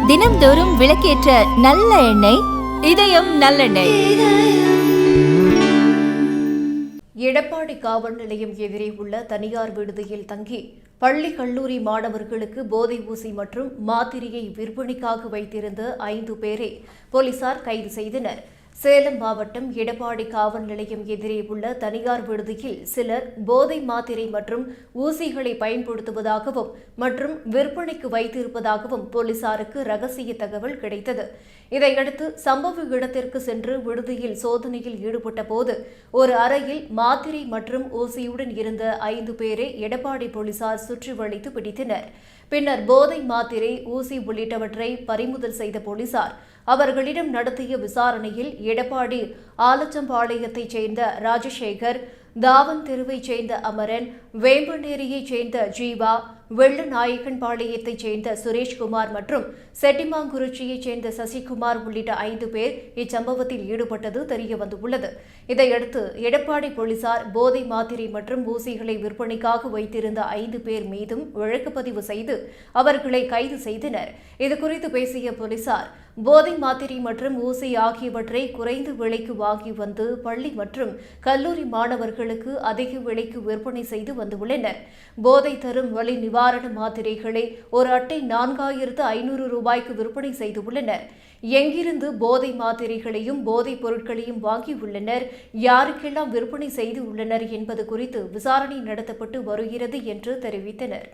தினம்தோறும் விளக்கேற்ற நல்ல எண்ணெய் இதயம் நல்லெண்ணெய். எடப்பாடி காவல் நிலையம் எதிரே உள்ள தனியார் விடுதியில் தங்கி பள்ளி கல்லூரி மாணவர்களுக்கு போதை ஊசி மற்றும் மாத்திரையை விற்பனைக்காக வைத்திருந்த 5 பேரை போலீசார் கைது செய்தனர். சேலம் மாவட்டம் எடப்பாடி காவல் நிலையம் எதிரே உள்ள தனியார் விடுதியில் சிலர் போதை மாத்திரை மற்றும் ஊசிகளை பயன்படுத்துவதாகவும் மற்றும் விற்பனைக்கு வைத்திருப்பதாகவும் போலீசாருக்கு ரகசிய தகவல் கிடைத்தது. இதையடுத்து சம்பவ இடத்திற்கு சென்று விடுதியில் சோதனையில் ஈடுபட்ட போது ஒரு அறையில் மாத்திரை மற்றும் ஊசியுடன் இருந்த 5 பேரை எடப்பாடி போலீசார் சுற்றி வளைத்து பிடித்தனர். பின்னர் போதை மாத்திரை, ஊசி உள்ளிட்டவற்றை பறிமுதல் செய்த போலீசார் அவர்களிடம் நடத்திய விசாரணையில் எடப்பாடி ஆலச்சம்பாளையத்தைச் சேர்ந்த ராஜசேகர், தாவன் தெருவைச் சேர்ந்த அமரன், வேம்பநேரியைச் சேர்ந்த ஜீவா, வெள்ளநாயக்கன்பாளையத்தைச் சேர்ந்த சுரேஷ்குமார் மற்றும் செட்டிமாங்குறிச்சியைச் சேர்ந்த சசிகுமார் உள்ளிட்ட 5 பேர் இச்சம்பவத்தில் ஈடுபட்டது தெரியவந்துள்ளது. இதையடுத்து எடப்பாடி போலீசார் போதை மாத்திரை மற்றும் ஊசிகளை விற்பனைக்காக வைத்திருந்த 5 பேர் மீதும் வழக்கு பதிவு செய்து அவர்களை கைது செய்தனர். இதுகுறித்து பேசிய போலீசார், போதை மாத்திரை மற்றும் ஊசி ஆகியவற்றை குறைந்த விலைக்கு வாங்கி வந்து பள்ளி மற்றும் கல்லூரி மாணவர்களுக்கு அதிக விலைக்கு விற்பனை செய்து வந்துள்ளனர். போதை தரும் வலி நிவாரண மாத்திரைகளை ஒரு அட்டை 4500 ரூபாய்க்கு விற்பனை செய்துள்ளனர். எங்கிருந்து போதை மாத்திரைகளையும் போதைப் பொருட்களையும் வாங்கியுள்ளனர், யாருக்கெல்லாம் விற்பனை செய்து உள்ளனர் என்பது குறித்து விசாரணை நடத்தப்பட்டு வருகிறது என்று தெரிவித்தனர்.